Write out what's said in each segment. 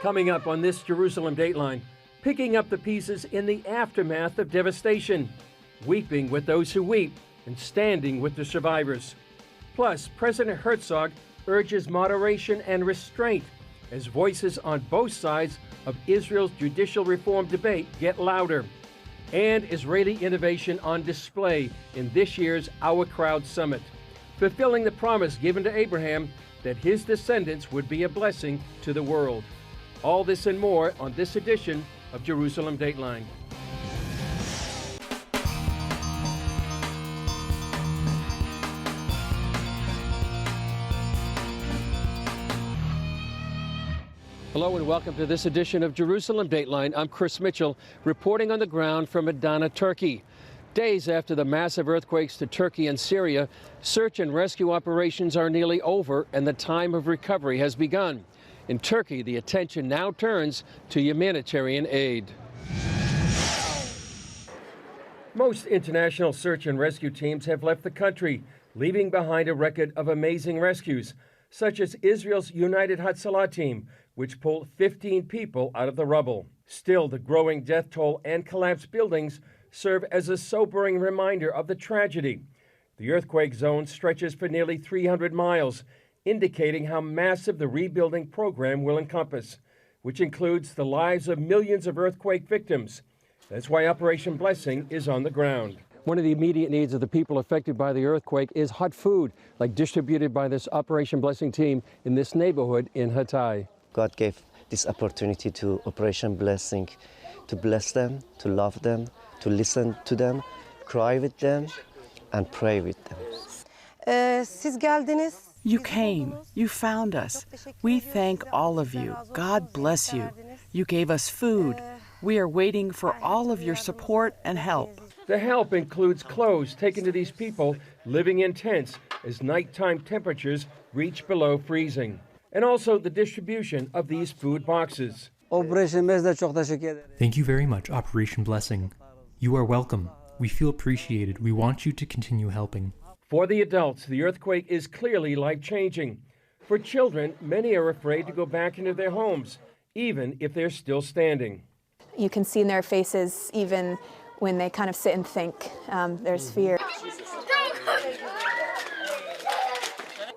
Coming up on this Jerusalem Dateline, picking up the pieces in the aftermath of devastation, weeping with those who weep and standing with the survivors. Plus, President Herzog urges moderation and restraint as voices on both sides of Israel's judicial reform debate get louder. And Israeli innovation on display in this year's Awokrowd Summit, fulfilling the promise given to Abraham that his descendants would be a blessing to the world. All this and more on this edition of Jerusalem Dateline. Hello and welcome to this edition of Jerusalem Dateline. I'm Chris Mitchell, reporting on the ground from Adana, Turkey. Days after the massive earthquakes to Turkey and Syria, search and rescue operations are nearly over and the time of recovery has begun. In Turkey, the attention now turns to humanitarian aid. Most international search and rescue teams have left the country, leaving behind a record of amazing rescues, such as Israel's United Hatzalah team, which pulled 15 people out of the rubble. Still, the growing death toll and collapsed buildings serve as a sobering reminder of the tragedy. The earthquake zone stretches for nearly 300 miles, indicating how massive the rebuilding program will encompass, which includes the lives of millions of earthquake victims. That's why Operation Blessing is on the ground. One of the immediate needs of the people affected by the earthquake is hot food, like distributed by this Operation Blessing team in this neighborhood in Hatay. God gave this opportunity to Operation Blessing to bless them, to love them, to listen to them, cry with them, and pray with them. Siz geldiniz. You came. You found us. We thank all of you. God bless you. You gave us food. We are waiting for all of your support and help. The help includes clothes taken to these people living in tents as nighttime temperatures reach below freezing, and also the distribution of these food boxes. Thank you very much, Operation Blessing. You are welcome. We feel appreciated. We want you to continue helping. For the adults, the earthquake is clearly life-changing. For children, many are afraid to go back into their homes, even if they're still standing. You can see in their faces, even when they kind of sit and think, there's fear.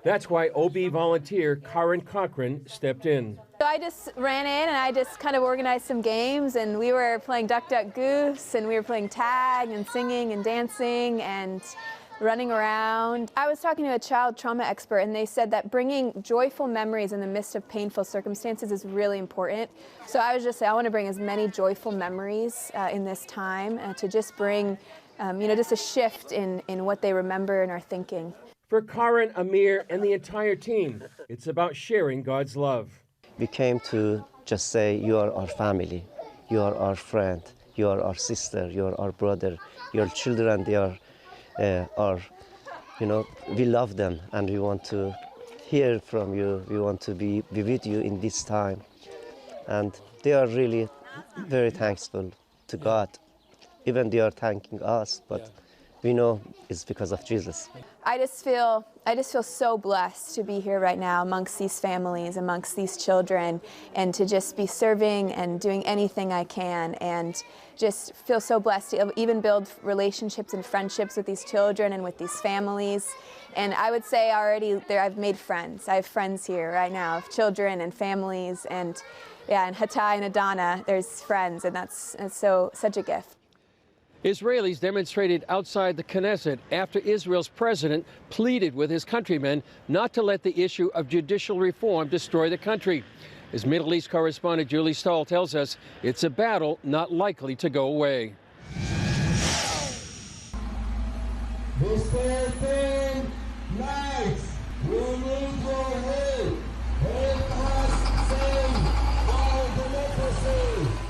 That's why OB volunteer Karen Cochran stepped in. So I just ran in and I just kind of organized some games, and we were playing Duck, Duck, Goose, and we were playing tag and singing and dancing and running around. I was talking to a child trauma expert, and they said that bringing joyful memories in the midst of painful circumstances is really important. So I was just saying, I want to bring as many joyful memories in this time to just bring, just a shift in what they remember and are thinking. For Karen, Amir, and the entire team, it's about sharing God's love. We came to just say, you are our family, you are our friend, you are our sister, you are our brother, your children, they are we love them, and we want to hear from you. We want to be with you in this time. And they are really very thankful to God. Even they are thanking us, but we know it's because of Jesus. I just feel so blessed to be here right now amongst these families, amongst these children, and to just be serving and doing anything I can, and just feel so blessed to even build relationships and friendships with these children and with these families. And I would say already there I've made friends. I have friends here right now of children and families, and in Hatay and Adana there's friends, and that's such a gift. Israelis demonstrated outside the Knesset after Israel's president pleaded with his countrymen not to let the issue of judicial reform destroy the country. As Middle East correspondent Julie Stahl tells us, it's a battle not likely to go away.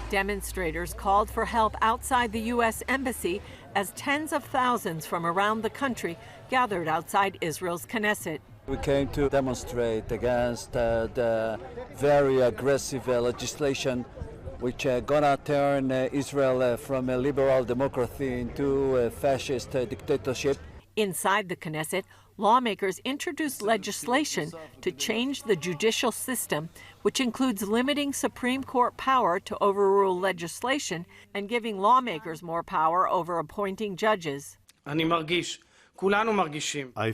Demonstrators called for help outside the U.S. Embassy as tens of thousands from around the country gathered outside Israel's Knesset. We came to demonstrate against the very aggressive legislation which gonna turn Israel from a liberal democracy into a fascist dictatorship. Inside the Knesset, lawmakers introduced legislation to change the judicial system, which includes limiting Supreme Court power to overrule legislation and giving lawmakers more power over appointing judges. I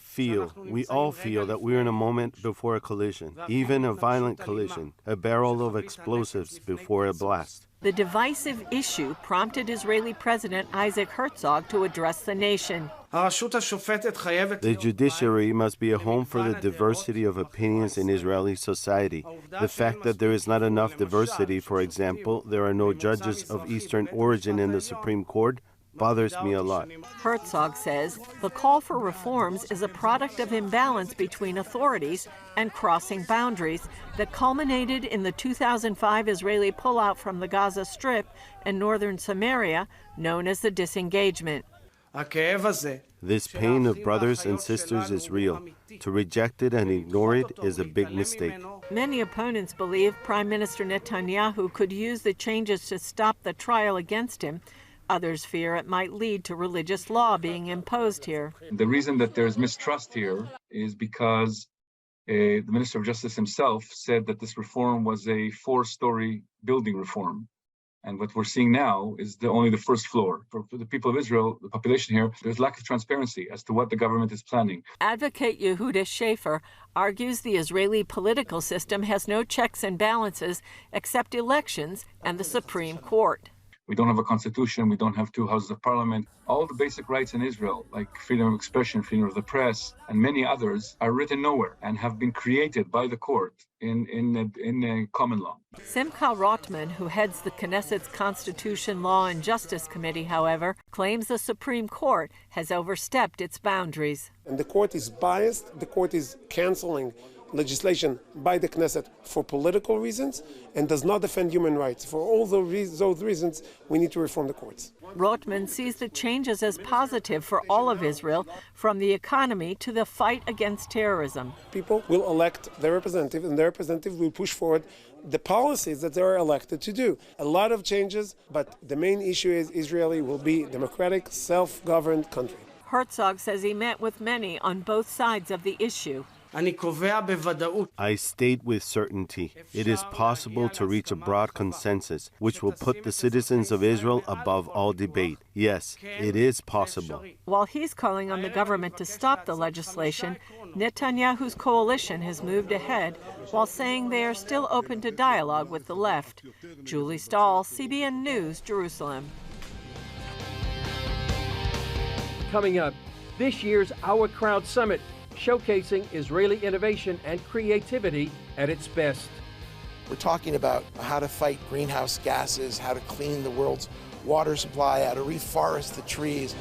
feel, we all feel that we're in a moment before a collision, even a violent collision, a barrel of explosives before a blast. The divisive issue prompted Israeli President Isaac Herzog to address the nation. The judiciary must be a home for the diversity of opinions in Israeli society. The fact that there is not enough diversity, for example, there are no judges of Eastern origin in the Supreme Court, bothers me a lot. Herzog says the call for reforms is a product of imbalance between authorities and crossing boundaries that culminated in the 2005 Israeli pullout from the Gaza Strip and northern Samaria, known as the disengagement. This pain of brothers and sisters is real. To reject it and ignore it is a big mistake. Many opponents believe Prime Minister Netanyahu could use the changes to stop the trial against him. Others fear it might lead to religious law being imposed here. The reason that there's mistrust here is because the Minister of Justice himself said that this reform was a 4-story building reform. And what we're seeing now is only the first floor. For the people of Israel, the population here, there's lack of transparency as to what the government is planning. Advocate Yehuda Schaefer argues the Israeli political system has no checks and balances except elections and the Supreme Court. We don't have a constitution. We don't have 2 houses of parliament. All the basic rights in Israel, like freedom of expression, freedom of the press, and many others, are written nowhere and have been created by the court in common law. Simcha Rotman, who heads the Knesset's Constitution, Law, and Justice Committee, however, claims the Supreme Court has overstepped its boundaries. And the court is biased. The court is canceling legislation by the Knesset for political reasons and does not defend human rights. For all those reasons, we need to reform the courts. Rotman sees the changes as positive for all of Israel, from the economy to the fight against terrorism. People will elect their representative, and their representative will push forward the policies that they are elected to do. A lot of changes, but the main issue is Israel will be a democratic, self-governed country. Herzog says he met with many on both sides of the issue. I state with certainty, it is possible to reach a broad consensus, which will put the citizens of Israel above all debate. Yes, it is possible. While he's calling on the government to stop the legislation, Netanyahu's coalition has moved ahead while saying they are still open to dialogue with the left. Julie Stahl, CBN News, Jerusalem. Coming up, this year's Awokrowd Summit, showcasing Israeli innovation and creativity at its best. We're talking about how to fight greenhouse gases, how to clean the world's water supply, how to reforest the trees.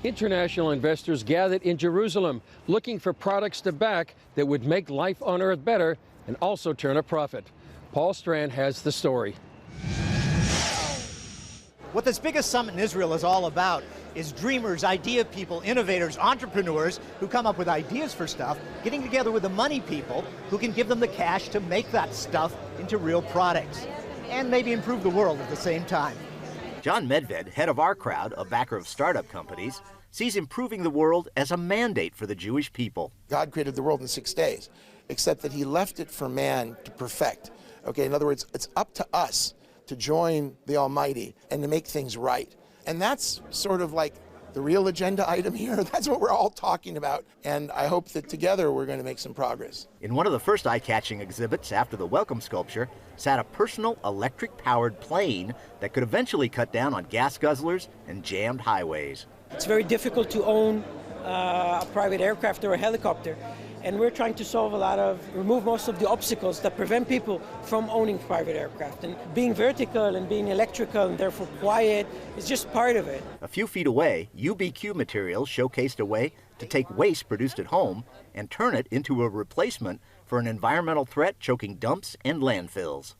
International investors gathered in Jerusalem looking for products to back that would make life on Earth better and also turn a profit. Paul Strand has the story. What this biggest summit in Israel is all about is dreamers, idea people, innovators, entrepreneurs who come up with ideas for stuff, getting together with the money people who can give them the cash to make that stuff into real products and maybe improve the world at the same time. John Medved, head of our crowd, a backer of startup companies, sees improving the world as a mandate for the Jewish people. God created the world in 6 days, except that he left it for man to perfect. Okay, in other words, it's up to us to join the Almighty and to make things right. And that's sort of like the real agenda item here. That's what we're all talking about. And I hope that together we're going to make some progress. In one of the first eye-catching exhibits after the welcome sculpture sat a personal electric-powered plane that could eventually cut down on gas guzzlers and jammed highways. It's very difficult to own a private aircraft or a helicopter. And we're trying to remove most of the obstacles that prevent people from owning private aircraft. And being vertical and being electrical and therefore quiet is just part of it. A few feet away, UBQ Materials showcased a way to take waste produced at home and turn it into a replacement for an environmental threat choking dumps and landfills.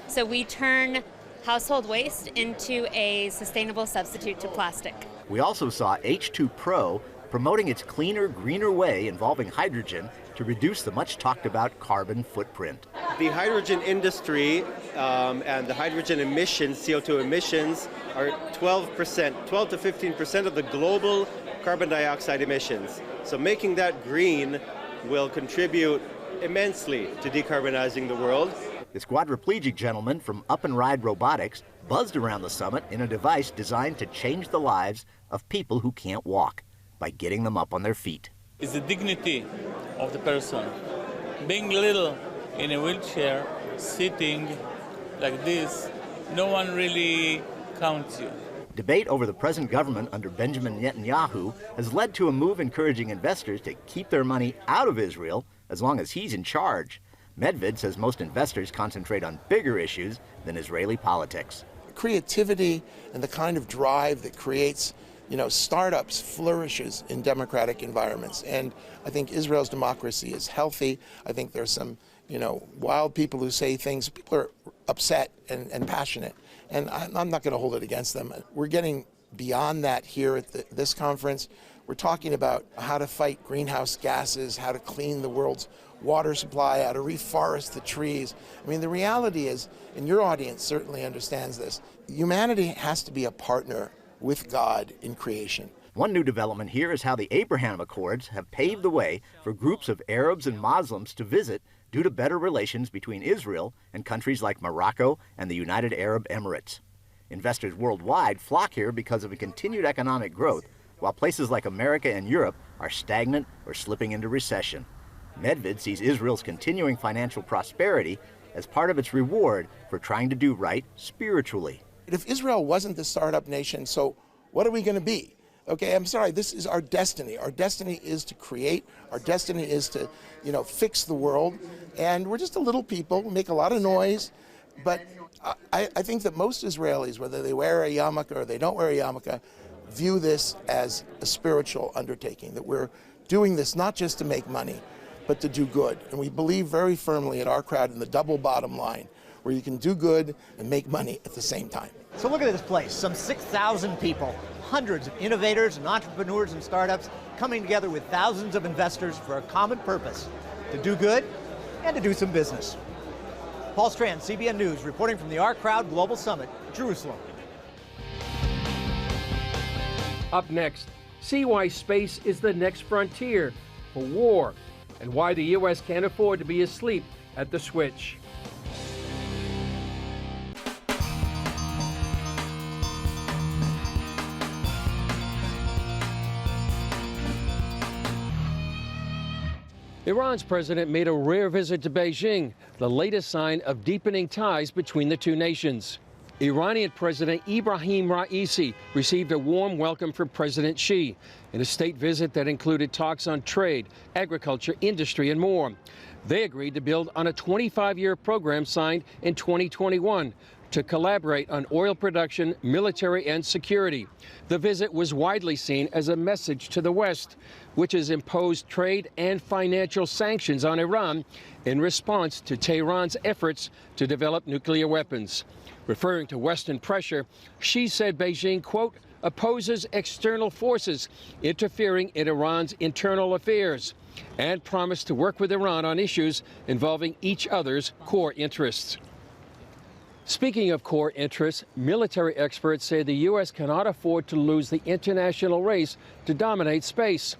So we turn household waste into a sustainable substitute to plastic. We also saw H2 Pro promoting its cleaner, greener way involving hydrogen to reduce the much talked about carbon footprint. The hydrogen industry and the hydrogen emissions, CO2 emissions, are 12% to 15% of the global carbon dioxide emissions. So making that green will contribute immensely to decarbonizing the world. This quadriplegic gentleman from Up and Ride Robotics buzzed around the summit in a device designed to change the lives of people who can't walk by getting them up on their feet. It's the dignity of the person. Being little in a wheelchair, sitting like this, no one really counts you. Debate over the present government under Benjamin Netanyahu has led to a move encouraging investors to keep their money out of Israel as long as he's in charge. Medved says most investors concentrate on bigger issues than Israeli politics. Creativity and the kind of drive that creates, startups flourishes in democratic environments. And I think Israel's democracy is healthy. I think there's some, wild people who say things. People are upset and passionate. And I'm not going to hold it against them. We're getting beyond that here at this conference. We're talking about how to fight greenhouse gases, how to clean the world's water supply, how to reforest the trees. I mean, the reality is, and your audience certainly understands this, humanity has to be a partner with God in creation. One new development here is how the Abraham Accords have paved the way for groups of Arabs and Muslims to visit due to better relations between Israel and countries like Morocco and the United Arab Emirates. Investors worldwide flock here because of a continued economic growth, while places like America and Europe are stagnant or slipping into recession. Medved sees Israel's continuing financial prosperity as part of its reward for trying to do right spiritually. If Israel wasn't the startup nation, so what are we going to be? Okay, I'm sorry, this is our destiny. Our destiny is to create. Our destiny is to, fix the world. And we're just a little people, make a lot of noise. But I think that most Israelis, whether they wear a yarmulke or they don't wear a yarmulke, view this as a spiritual undertaking, that we're doing this not just to make money, but to do good. And we believe very firmly at our crowd in the double bottom line, where you can do good and make money at the same time. So look at this place, some 6,000 people, hundreds of innovators and entrepreneurs and startups coming together with thousands of investors for a common purpose, to do good and to do some business. Paul Strand, CBN News, reporting from the Awokrowd Global Summit, Jerusalem. Up next, see why space is the next frontier for war and why the U.S. can't afford to be asleep at the switch. Iran's president made a rare visit to Beijing, the latest sign of deepening ties between the two nations. Iranian President Ibrahim Raisi received a warm welcome from President Xi in a state visit that included talks on trade, agriculture, industry, and more. They agreed to build on a 25-year program signed in 2021 to collaborate on oil production, military, and security. The visit was widely seen as a message to the West, which has imposed trade and financial sanctions on Iran in response to Tehran's efforts to develop nuclear weapons. Referring to Western pressure, Xi said Beijing, quote, opposes external forces interfering in Iran's internal affairs and promised to work with Iran on issues involving each other's core interests. Speaking of core interests, military experts say the U.S. cannot afford to lose the international race to dominate space.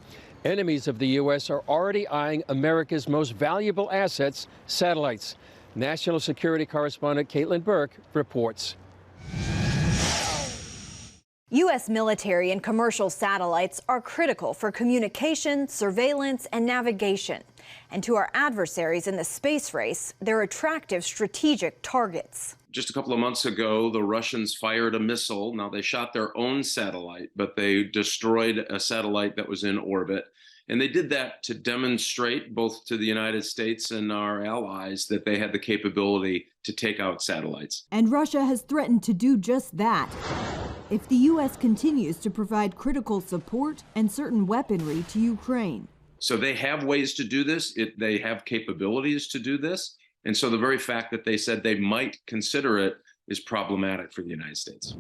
Enemies of the U.S. are already eyeing America's most valuable assets, satellites. National Security Correspondent Caitlin Burke reports. U.S. military and commercial satellites are critical for communication, surveillance, and navigation. And to our adversaries in the space race, they're attractive strategic targets. Just a couple of months ago, the Russians fired a missile. Now, they shot their own satellite, but they destroyed a satellite that was in orbit. And they did that to demonstrate both to the United States and our allies that they had the capability to take out satellites. And Russia has threatened to do just that if the U.S. continues to provide critical support and certain weaponry to Ukraine. So they have ways to do this. They have capabilities to do this. And so the very fact that they said they might consider it is problematic for the United States.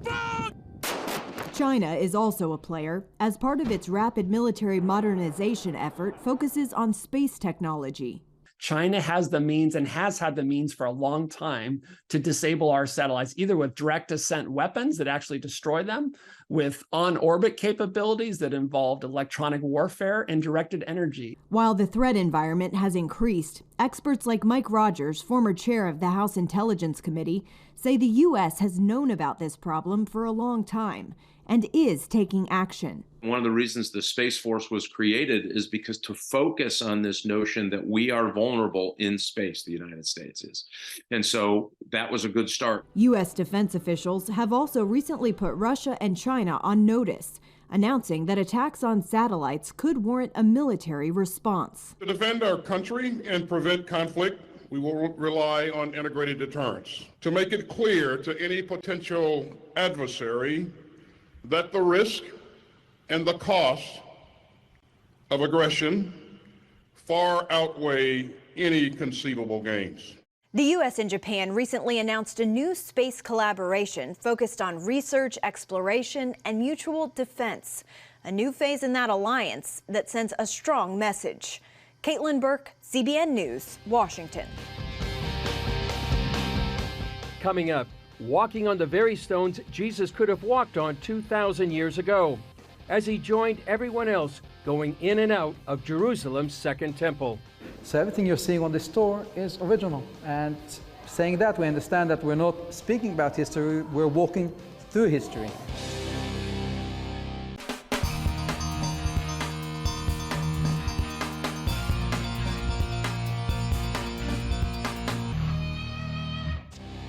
China is also a player, as part of its rapid military modernization effort focuses on space technology. China has the means and has had the means for a long time to disable our satellites, either with direct ascent weapons that actually destroy them, with on-orbit capabilities that involved electronic warfare and directed energy. While the threat environment has increased, experts like Mike Rogers, former chair of the House Intelligence Committee, say the U.S. has known about this problem for a long time and is taking action. One of the reasons the Space Force was created is because to focus on this notion that we are vulnerable in space, the United States is. And so that was a good start. U.S. defense officials have also recently put Russia and China on notice, announcing that attacks on satellites could warrant a military response. To defend our country and prevent conflict, we will rely on integrated deterrence. To make it clear to any potential adversary that the risk and the cost of aggression far outweigh any conceivable gains. The U.S. and Japan recently announced a new space collaboration focused on research, exploration, and mutual defense. A new phase in that alliance that sends a strong message. Caitlin Burke, CBN News, Washington. Coming up, walking on the very stones Jesus could have walked on 2,000 years ago, as he joined everyone else going in and out of Jerusalem's Second Temple. So everything you're seeing on this tour is original. And saying that, we understand that we're not speaking about history, we're walking through history.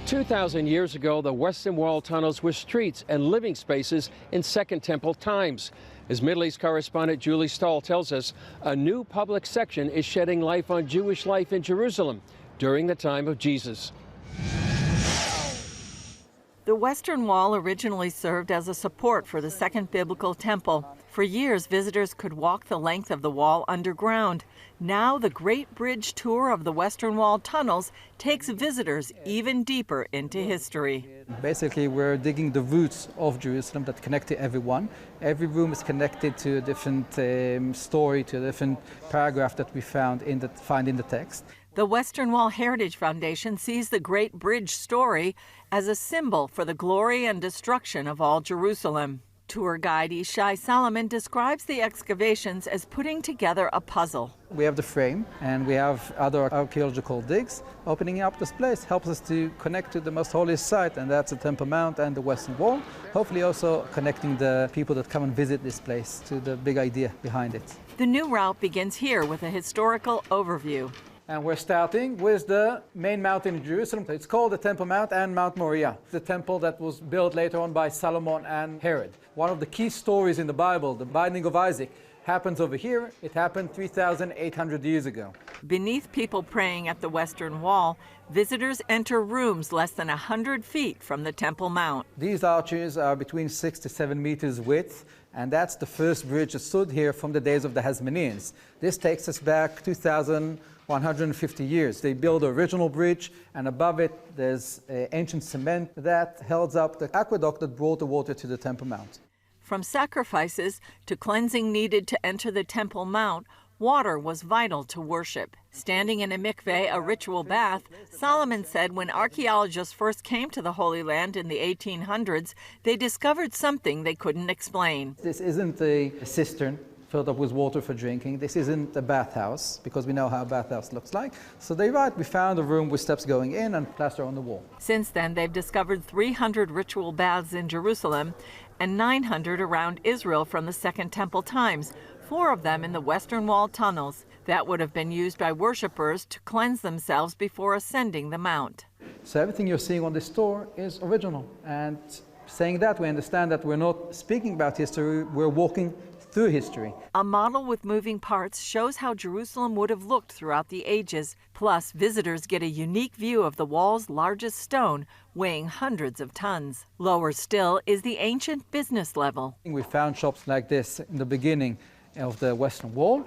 "2,000 years ago, the Western Wall tunnels were streets and living spaces in Second Temple times. As Middle East correspondent Julie Stahl tells us, a new public section is shedding light on Jewish life in Jerusalem during the time of Jesus. The Western Wall originally served as a support for the Second Biblical Temple. For years, visitors could walk the length of the wall underground. Now, the Great Bridge Tour of the Western Wall tunnels takes visitors even deeper into history. Basically, we're digging the roots of Jerusalem that connect to everyone. Every room is connected to a different story, to a different paragraph that we find in the text. The Western Wall Heritage Foundation sees the Great Bridge story as a symbol for the glory and destruction of all Jerusalem. Tour guide Ishai Solomon describes the excavations as putting together a puzzle. We have the frame and we have other archaeological digs. Opening up this place helps us to connect to the most holiest site, and that's the Temple Mount and the Western Wall. Hopefully also connecting the people that come and visit this place to the big idea behind it. The new route begins here with a historical overview. And we're starting with the main mountain in Jerusalem. It's called the Temple Mount and Mount Moriah, the temple that was built later on by Solomon and Herod. One of the key stories in the Bible, the binding of Isaac, happens over here. It happened 3,800 years ago. Beneath people praying at the Western Wall, visitors enter rooms less than 100 feet from the Temple Mount. These arches are between 6 to 7 meters width, and that's the first bridge that stood here from the days of the Hasmoneans. This takes us back 2,150 years. They built the original bridge, and above it there's ancient cement that held up the aqueduct that brought the water to the Temple Mount. From sacrifices to cleansing needed to enter the Temple Mount, water was vital to worship. Standing in a mikveh, a ritual bath, Solomon said when archaeologists first came to the Holy Land in the 1800s, they discovered something they couldn't explain. This isn't a cistern filled up with water for drinking. This isn't a bathhouse, because we know how a bathhouse looks like. So they write, we found a room with steps going in and plaster on the wall. Since then, they've discovered 300 ritual baths in Jerusalem and 900 around Israel from the Second Temple times, 4 of them in the Western Wall tunnels that would have been used by worshippers to cleanse themselves before ascending the mount. So everything you're seeing on this tour is original. And saying that, we understand that we're not speaking about history, we're walking through history. A model with moving parts shows how Jerusalem would have looked throughout the ages. Plus, visitors get a unique view of the wall's largest stone, weighing hundreds of tons. Lower still is the ancient business level. We found shops like this in the beginning of the Western Wall.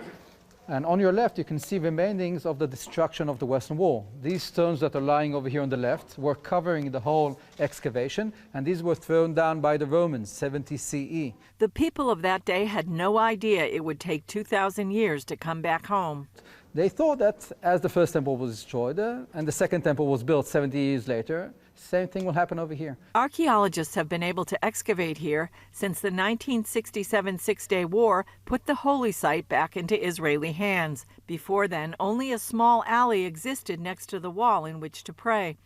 And on your left, you can see remainings of the destruction of the Western Wall. These stones that are lying over here on the left were covering the whole excavation, and these were thrown down by the Romans, 70 CE. The people of that day had no idea it would take 2,000 years to come back home. They thought that as the first temple was destroyed and the second temple was built 70 years later, same thing will happen over here. Archaeologists have been able to excavate here since the 1967 Six-Day War put the holy site back into Israeli hands. Before then, only a small alley existed next to the wall in which to pray.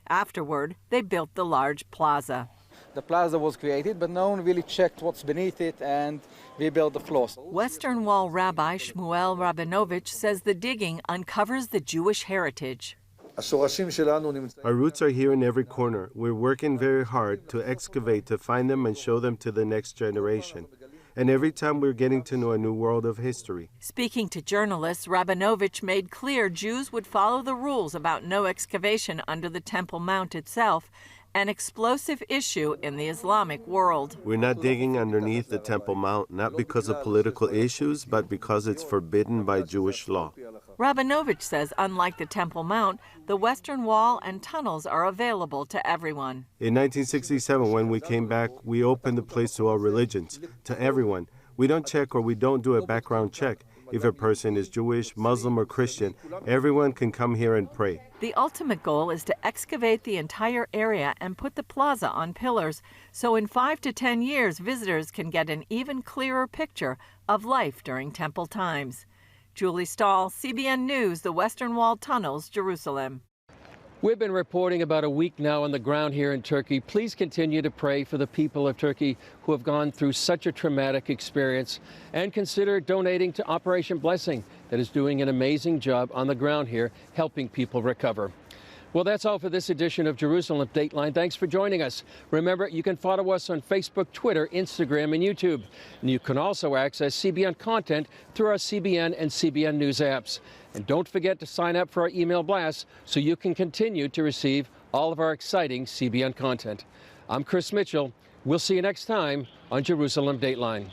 Afterward, they built the large plaza. The plaza was created, but no one really checked what's beneath it and rebuilt the floors. Western Wall Rabbi Shmuel Rabinovich says the digging uncovers the Jewish heritage. Our roots are here in every corner. We're working very hard to excavate, to find them and show them to the next generation. And every time we're getting to know a new world of history. Speaking to journalists, Rabinovich made clear Jews would follow the rules about no excavation under the Temple Mount itself, an explosive issue in the Islamic world. We're not digging underneath the Temple Mount, not because of political issues, but because it's forbidden by Jewish law. Rabinovich says, unlike the Temple Mount, the Western Wall and tunnels are available to everyone. In 1967, when we came back, we opened the place to all religions, to everyone. We don't check or we don't do a background check. If a person is Jewish, Muslim, or Christian, everyone can come here and pray. The ultimate goal is to excavate the entire area and put the plaza on pillars, so in 5 to 10 years, visitors can get an even clearer picture of life during temple times. Julie Stahl, CBN News, the Western Wall Tunnels, Jerusalem. We've been reporting about a week now on the ground here in Turkey. Please continue to pray for the people of Turkey who have gone through such a traumatic experience, and consider donating to Operation Blessing that is doing an amazing job on the ground here helping people recover. Well, that's all for this edition of Jerusalem Dateline. Thanks for joining us. Remember, you can follow us on Facebook, Twitter, Instagram, and YouTube. And you can also access CBN content through our CBN and CBN News apps. And don't forget to sign up for our email blasts so you can continue to receive all of our exciting CBN content. I'm Chris Mitchell. We'll see you next time on Jerusalem Dateline.